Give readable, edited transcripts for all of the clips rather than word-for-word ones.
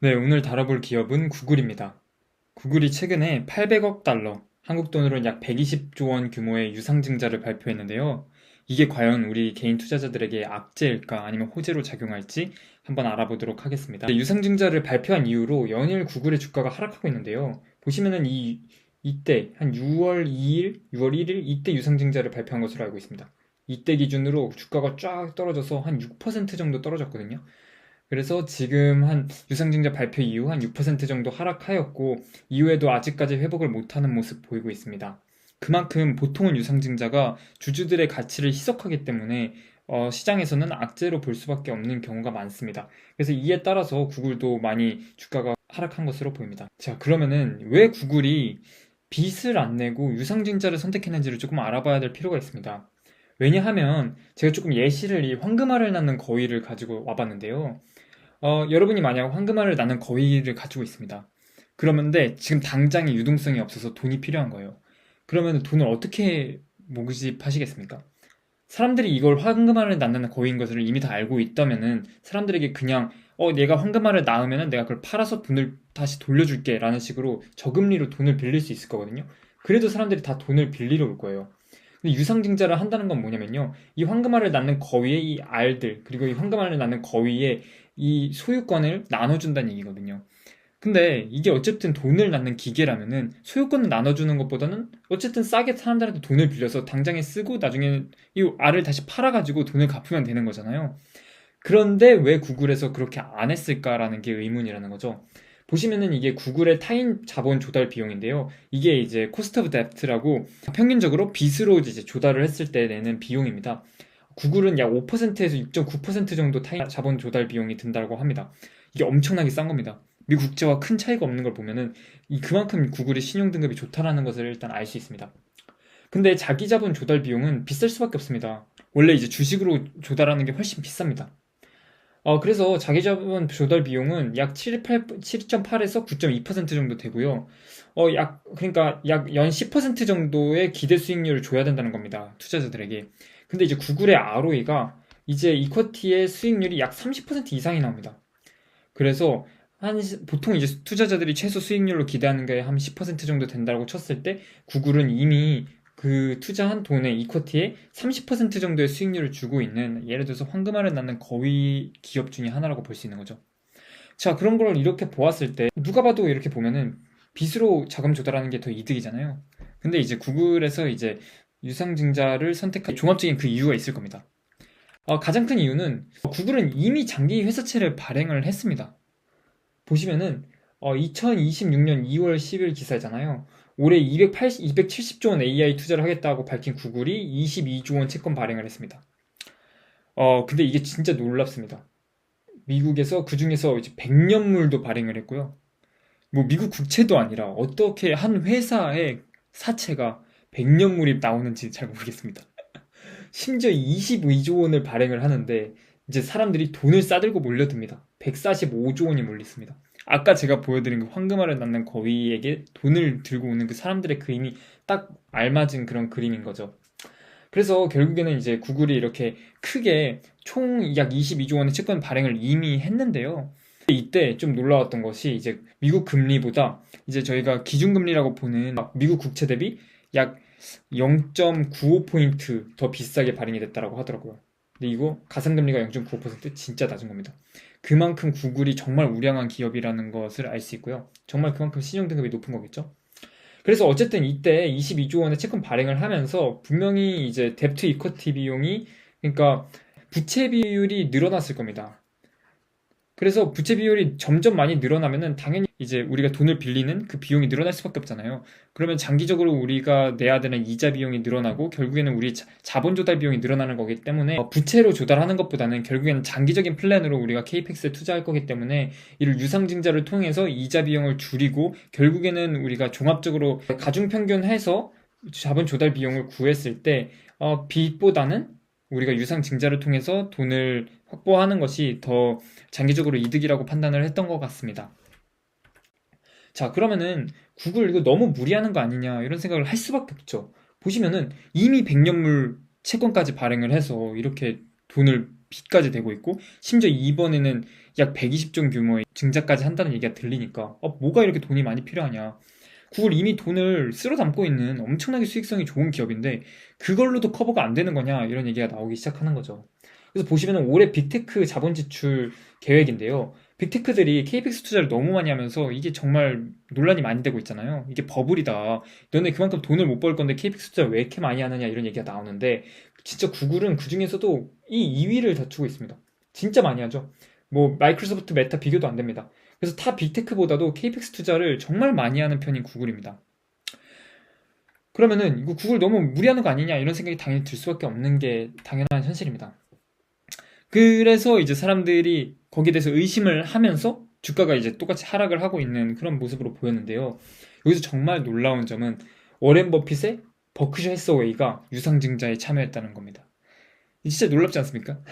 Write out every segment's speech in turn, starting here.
네, 오늘 다뤄볼 기업은 구글입니다. 구글이 최근에 800억 달러, 한국 돈으로 약 120조 원 규모의 유상증자를 발표했는데요. 이게 과연 우리 개인 투자자들에게 악재일까 아니면 호재로 작용할지 한번 알아보도록 하겠습니다. 유상증자를 발표한 이후로 연일 구글의 주가가 하락하고 있는데요. 보시면은 이때 한 6월 2일, 6월 1일 이때 유상증자를 발표한 것으로 알고 있습니다. 이때 기준으로 주가가 쫙 떨어져서 한 6% 정도 떨어졌거든요. 그래서 지금 한 유상증자 발표 이후 한 6% 정도 하락하였고 이후에도 아직까지 회복을 못하는 모습 보이고 있습니다. 그만큼 보통은 유상증자가 주주들의 가치를 희석하기 때문에 시장에서는 악재로 볼 수밖에 없는 경우가 많습니다. 그래서 이에 따라서 구글도 많이 주가가 하락한 것으로 보입니다. 자, 그러면은 왜 구글이 빚을 안 내고 유상증자를 선택했는지를 조금 알아봐야 될 필요가 있습니다. 왜냐하면 제가 조금 예시를 이 황금알을 낳는 거위를 가지고 와봤는데요. 여러분이 만약 황금알을 낳는 거위를 가지고 있습니다. 그러는데 지금 당장에 유동성이 없어서 돈이 필요한 거예요. 그러면 돈을 어떻게 모집하시겠습니까? 사람들이 이걸 황금알을 낳는 거위인 것을 이미 다 알고 있다면은 사람들에게 그냥 내가 황금알을 낳으면은 내가 그걸 팔아서 돈을 다시 돌려줄게 라는 식으로 저금리로 돈을 빌릴 수 있을 거거든요. 그래도 사람들이 다 돈을 빌리러 올 거예요. 근데 유상증자를 한다는 건 뭐냐면요. 이 황금알을 낳는 거위의 이 알들, 그리고 이 황금알을 낳는 거위의 이 소유권을 나눠준다는 얘기거든요. 근데 이게 어쨌든 돈을 낳는 기계라면은 소유권을 나눠주는 것보다는 어쨌든 싸게 사람들한테 돈을 빌려서 당장에 쓰고 나중에 이 알을 다시 팔아가지고 돈을 갚으면 되는 거잖아요. 그런데 왜 구글에서 그렇게 안 했을까라는 게 의문이라는 거죠. 보시면은 이게 구글의 타인 자본 조달 비용인데요. 이게 이제 코스트 오브 뎁트라고 평균적으로 빚으로 이제 조달을 했을 때 내는 비용입니다. 구글은 약 5%에서 6.9% 정도 타인 자본 조달 비용이 든다고 합니다. 이게 엄청나게 싼 겁니다. 미국 국제와 큰 차이가 없는 걸 보면은 그만큼 구글의 신용 등급이 좋다라는 것을 일단 알 수 있습니다. 근데 자기 자본 조달 비용은 비쌀 수밖에 없습니다. 원래 이제 주식으로 조달하는 게 훨씬 비쌉니다. 그래서 자기 자본 조달 비용은 약 7.8에서 9.2% 정도 되고요. 그러니까 약 연 10% 정도의 기대 수익률을 줘야 된다는 겁니다. 투자자들에게. 근데 이제 구글의 ROE가 이제 이쿼티의 수익률이 약 30% 이상이 나옵니다. 그래서 보통 이제 투자자들이 최소 수익률로 기대하는 게 한 10% 정도 된다고 쳤을 때 구글은 이미 그 투자한 돈의 이쿼티의 30% 정도의 수익률을 주고 있는 예를 들어서 황금알을 낳는 거위 기업 중에 하나라고 볼 수 있는 거죠. 자, 그런 걸 이렇게 보았을 때 누가 봐도 이렇게 보면은 빚으로 자금 조달하는 게 더 이득이잖아요. 근데 이제 구글에서 이제 유상증자를 선택한 종합적인 그 이유가 있을 겁니다. 가장 큰 이유는 구글은 이미 장기 회사채를 발행을 했습니다. 보시면은 2026년 2월 10일 기사잖아요. 올해 270조 원 AI 투자를 하겠다고 밝힌 구글이 22조 원 채권 발행을 했습니다. 근데 이게 진짜 놀랍습니다. 미국에서 그중에서 이제 100년물도 발행을 했고요. 뭐 미국 국채도 아니라 어떻게 한 회사의 사채가 100년물이 나오는지 잘 모르겠습니다. 심지어 22조 원을 발행을 하는데 이제 사람들이 돈을 싸들고 몰려듭니다. 145조 원이 몰렸습니다. 아까 제가 보여드린 그 황금알을 낳는 거위에게 돈을 들고 오는 그 사람들의 그림이 딱 알맞은 그런 그림인 거죠. 그래서 결국에는 이제 구글이 이렇게 크게 총 약 22조 원의 채권 발행을 이미 했는데요. 이때 좀 놀라웠던 것이 이제 미국 금리보다 이제 저희가 기준금리라고 보는 미국 국채 대비 약 0.95포인트 더 비싸게 발행이 됐다고 하더라고요. 근데 이거 가상금리가 0.95% 진짜 낮은 겁니다. 그만큼 구글이 정말 우량한 기업이라는 것을 알 수 있고요. 정말 그만큼 신용등급이 높은 거겠죠. 그래서 어쨌든 이때 22조 원의 채권 발행을 하면서 분명히 이제 뎁트 이쿼티 비용이 그러니까 부채 비율이 늘어났을 겁니다. 그래서 부채 비율이 점점 많이 늘어나면은 당연히 이제 우리가 돈을 빌리는 그 비용이 늘어날 수밖에 없잖아요. 그러면 장기적으로 우리가 내야 되는 이자 비용이 늘어나고 결국에는 우리 자본 조달 비용이 늘어나는 거기 때문에 부채로 조달하는 것보다는 결국에는 장기적인 플랜으로 우리가 케이펙스에 투자할 거기 때문에 이를 유상증자를 통해서 이자 비용을 줄이고 결국에는 우리가 종합적으로 가중평균해서 자본 조달 비용을 구했을 때 빚보다는 우리가 유상증자를 통해서 돈을 확보하는 것이 더 장기적으로 이득이라고 판단을 했던 것 같습니다. 자, 그러면은 구글 이거 너무 무리하는 거 아니냐 이런 생각을 할 수밖에 없죠. 보시면은 이미 백년물 채권까지 발행을 해서 이렇게 돈을 빚까지 대고 있고 심지어 이번에는 약 120조 원 규모의 증자까지 한다는 얘기가 들리니까 뭐가 이렇게 돈이 많이 필요하냐. 구글 이미 돈을 쓸어 담고 있는 엄청나게 수익성이 좋은 기업인데 그걸로도 커버가 안 되는 거냐 이런 얘기가 나오기 시작하는 거죠. 그래서 보시면 올해 빅테크 자본 지출 계획인데요. 빅테크들이 KPX 투자를 너무 많이 하면서 이게 정말 논란이 많이 되고 있잖아요. 이게 버블이다. 너네 그만큼 돈을 못 벌 건데 KPX 투자를 왜 이렇게 많이 하느냐 이런 얘기가 나오는데 진짜 구글은 그 중에서도 이 2위를 다투고 있습니다. 진짜 많이 하죠. 뭐 마이크로소프트, 메타 비교도 안 됩니다. 그래서 타 빅테크보다도 KPX 투자를 정말 많이 하는 편인 구글입니다. 그러면은 이거 구글 너무 무리하는 거 아니냐 이런 생각이 당연히 들 수밖에 없는 게 당연한 현실입니다. 그래서 이제 사람들이 거기에 대해서 의심을 하면서 주가가 이제 똑같이 하락을 하고 있는 그런 모습으로 보였는데요. 여기서 정말 놀라운 점은 워렌 버핏의 버크셔 해서웨이가 유상증자에 참여했다는 겁니다. 진짜 놀랍지 않습니까?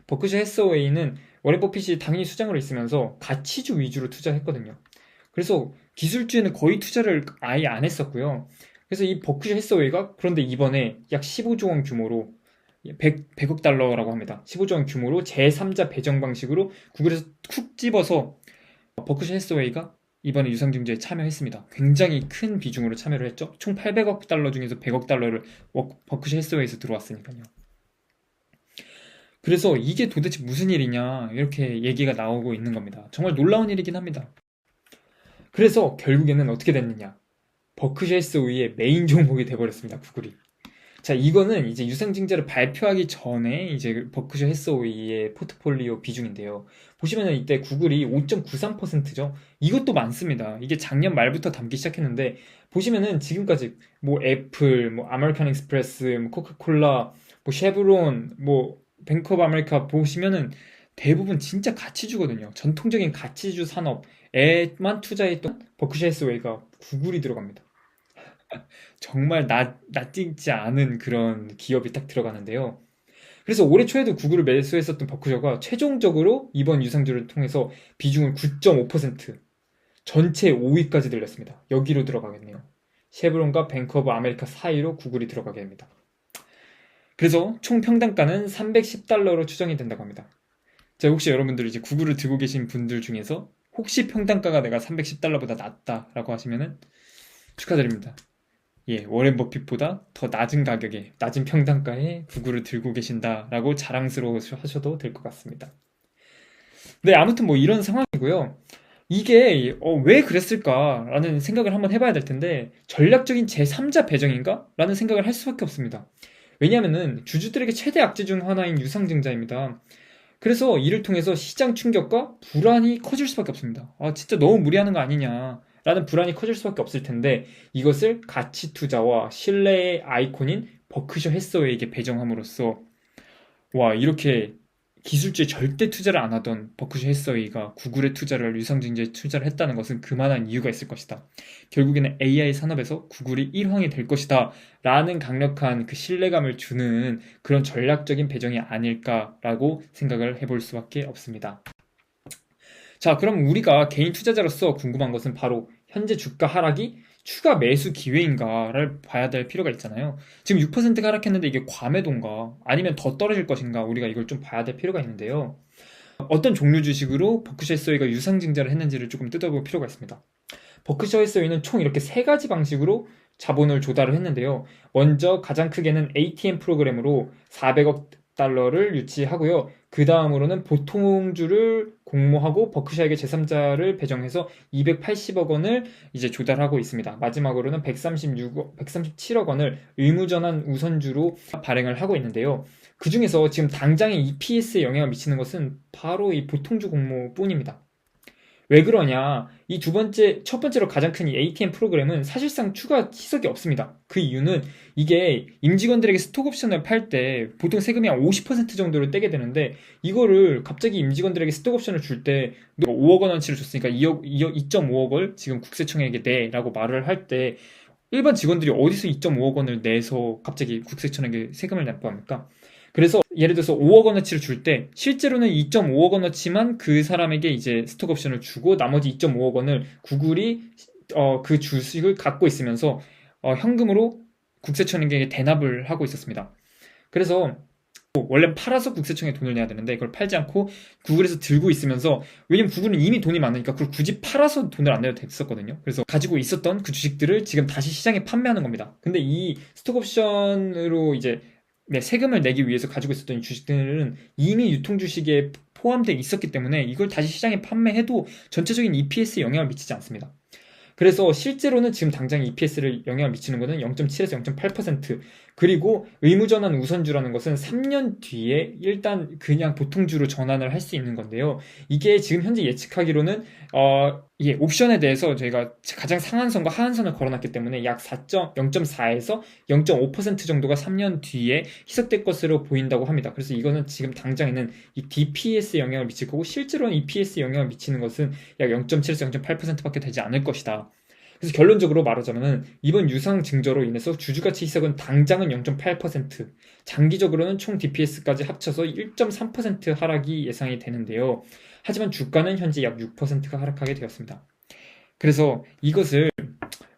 버크셔 해서웨이는 워렌 버핏이 당연히 수장으로 있으면서 가치주 위주로 투자했거든요. 그래서 기술주에는 거의 투자를 아예 안 했었고요. 그래서 이 버크셔 해서웨이가 그런데 이번에 약 15조 원 규모로 100억 달러라고 합니다. 15조 원 규모로 제3자 배정 방식으로 구글에서 쿡 집어서 버크셔 해서웨이가 이번에 유상증자에 참여했습니다. 굉장히 큰 비중으로 참여를 했죠. 총 800억 달러 중에서 100억 달러를 버크셔 해서웨이에서 들어왔으니까요. 그래서 이게 도대체 무슨 일이냐 이렇게 얘기가 나오고 있는 겁니다. 정말 놀라운 일이긴 합니다. 그래서 결국에는 어떻게 됐느냐. 버크셔 해서웨이의 메인 종목이 돼버렸습니다. 구글이. 자, 이거는 이제 유상증자를 발표하기 전에 이제 버크셔 해서웨이의 포트폴리오 비중인데요. 보시면은 이때 구글이 5.93%죠. 이것도 많습니다. 이게 작년 말부터 담기 시작했는데 보시면은 지금까지 뭐 애플, 뭐 아메리칸 익스프레스, 뭐 코카콜라, 뭐 쉐브론, 뭐 뱅크 오브 아메리카 보시면은 대부분 진짜 가치주거든요. 전통적인 가치주 산업에만 투자했던 버크셔 해서웨이가 구글이 들어갑니다. 정말 낯익지 않은 그런 기업이 딱 들어가는데요. 그래서 올해 초에도 구글을 매수했었던 버크셔가 최종적으로 이번 유상주를 통해서 비중을 9.5% 전체 5위까지 늘렸습니다. 여기로 들어가겠네요. 쉐브론과 뱅크 오브 아메리카 사이로 구글이 들어가게 됩니다. 그래서 총 평단가는 310달러로 추정이 된다고 합니다. 자, 혹시 여러분들 이제 구글을 들고 계신 분들 중에서 혹시 평단가가 내가 310달러보다 낮다라고 하시면은 축하드립니다. 예, 워렌 버핏보다 더 낮은 가격에, 낮은 평단가에 구글을 들고 계신다라고 자랑스러워 하셔도 될 것 같습니다. 네, 아무튼 뭐 이런 상황이고요. 이게 왜 그랬을까라는 생각을 한번 해봐야 될 텐데 전략적인 제3자 배정인가? 라는 생각을 할 수밖에 없습니다. 왜냐하면은 주주들에게 최대 악재 중 하나인 유상증자입니다. 그래서 이를 통해서 시장 충격과 불안이 커질 수밖에 없습니다. 진짜 너무 무리하는 거 아니냐 라는 불안이 커질 수밖에 없을 텐데 이것을 가치 투자와 신뢰의 아이콘인 버크셔 해서웨이에게 배정함으로써 이렇게 기술주에 절대 투자를 안 하던 버크셔 해서웨이가 구글의 투자를 유상증자에 투자를 했다는 것은 그만한 이유가 있을 것이다. 결국에는 AI 산업에서 구글이 1황이 될 것이다 라는 강력한 그 신뢰감을 주는 그런 전략적인 배정이 아닐까라고 생각을 해볼 수밖에 없습니다. 자, 그럼 우리가 개인 투자자로서 궁금한 것은 바로 현재 주가 하락이 추가 매수 기회인가를 봐야 될 필요가 있잖아요. 지금 6%가 하락했는데 이게 과매도인가 아니면 더 떨어질 것인가 우리가 이걸 좀 봐야 될 필요가 있는데요. 어떤 종류 주식으로 버크셔 해서웨이가 유상증자를 했는지를 조금 뜯어볼 필요가 있습니다. 버크셔 해서웨이는 총 이렇게 세 가지 방식으로 자본을 조달을 했는데요. 먼저 가장 크게는 ATM 프로그램으로 400억 달러를 유치하고요. 그 다음으로는 보통주를 공모하고 버크셔에게 제3자를 배정해서 280억 원을 이제 조달하고 있습니다. 마지막으로는 137억 원을 의무전환 우선주로 발행을 하고 있는데요. 그 중에서 지금 당장의 EPS에 영향을 미치는 것은 바로 이 보통주 공모뿐입니다. 왜 그러냐? 이 첫 번째로 가장 큰 이 ATM 프로그램은 사실상 추가 희석이 없습니다. 그 이유는 이게 임직원들에게 스톡옵션을 팔 때 보통 세금이 한 50% 정도를 떼게 되는데 이거를 갑자기 임직원들에게 스톡옵션을 줄 때 5억 원어치를 줬으니까 2.5억을 지금 국세청에게 내라고 말을 할 때 일반 직원들이 어디서 2.5억 원을 내서 갑자기 국세청에게 세금을 납부합니까? 그래서 예를 들어서 5억 원어치를 줄 때 실제로는 2.5억 원어치만 그 사람에게 이제 스톡 옵션을 주고 나머지 2.5억 원을 구글이 그 주식을 갖고 있으면서 현금으로 국세청에게 대납을 하고 있었습니다. 그래서 원래 팔아서 국세청에 돈을 내야 되는데 그걸 팔지 않고 구글에서 들고 있으면서, 왜냐면 구글은 이미 돈이 많으니까 그걸 굳이 팔아서 돈을 안 내도 됐었거든요. 그래서 가지고 있었던 그 주식들을 지금 다시 시장에 판매하는 겁니다. 근데 이 스톡옵션으로 이제 세금을 내기 위해서 가지고 있었던 이 주식들은 이미 유통 주식에 포함되어 있었기 때문에 이걸 다시 시장에 판매해도 전체적인 EPS에 영향을 미치지 않습니다. 그래서 실제로는 지금 당장 EPS를 영향을 미치는 것은 0.7에서 0.8%, 그리고 의무전환 우선주라는 것은 3년 뒤에 일단 그냥 보통주로 전환을 할 수 있는 건데요. 이게 지금 현재 예측하기로는 옵션에 대해서 저희가 가장 상한선과 하한선을 걸어놨기 때문에 약 0.4에서 0.5% 정도가 3년 뒤에 희석될 것으로 보인다고 합니다. 그래서 이거는 지금 당장에는 이 DPS에 영향을 미칠 거고, 실제로는 EPS에 영향을 미치는 것은 약 0.7에서 0.8%밖에 되지 않을 것이다. 그래서 결론적으로 말하자면 이번 유상 증저로 인해서 주주가치 희석은 당장은 0.8%, 장기적으로는 총 DPS까지 합쳐서 1.3% 하락이 예상이 되는데요. 하지만 주가는 현재 약 6%가 하락하게 되었습니다. 그래서 이것을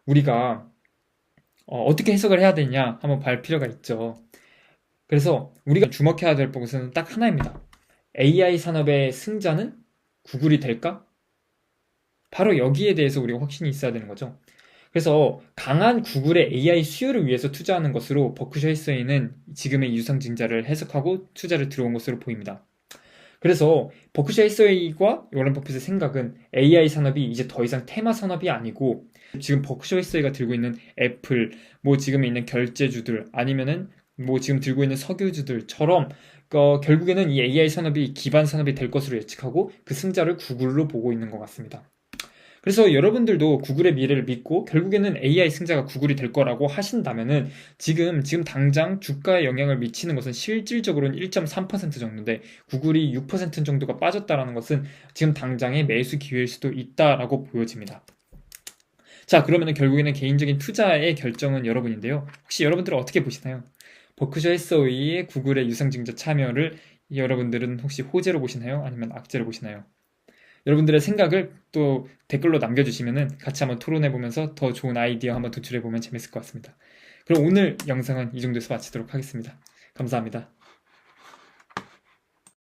우리가 어떻게 해석을 해야 되냐 한번 볼 필요가 있죠. 그래서 우리가 주목해야 될 것은 딱 하나입니다. AI 산업의 승자는 구글이 될까? 바로 여기에 대해서 우리가 확신이 있어야 되는 거죠. 그래서 강한 구글의 AI 수요를 위해서 투자하는 것으로 버크셔 해서웨이는 지금의 유상증자를 해석하고 투자를 들어온 것으로 보입니다. 그래서 버크셔 해서웨이와 워런 버핏의 생각은 AI 산업이 이제 더 이상 테마 산업이 아니고, 지금 버크셔 해서웨이가 들고 있는 애플, 뭐 지금 있는 결제주들, 아니면은 뭐 지금 들고 있는 석유주들처럼 결국에는 이 AI 산업이 기반 산업이 될 것으로 예측하고 그 승자를 구글로 보고 있는 것 같습니다. 그래서 여러분들도 구글의 미래를 믿고 결국에는 AI 승자가 구글이 될 거라고 하신다면은 지금 당장 주가에 영향을 미치는 것은 실질적으로는 1.3% 정도인데, 구글이 6% 정도가 빠졌다라는 것은 지금 당장의 매수 기회일 수도 있다라고 보여집니다. 자, 그러면은 결국에는 개인적인 투자의 결정은 여러분인데요. 혹시 여러분들은 어떻게 보시나요? 버크셔 해서웨이의 구글의 유상증자 참여를 여러분들은 혹시 호재로 보시나요? 아니면 악재로 보시나요? 여러분들의 생각을 또 댓글로 남겨주시면은 같이 한번 토론해보면서 더 좋은 아이디어 한번 도출해보면 재밌을 것 같습니다. 그럼 오늘 영상은 이 정도에서 마치도록 하겠습니다. 감사합니다.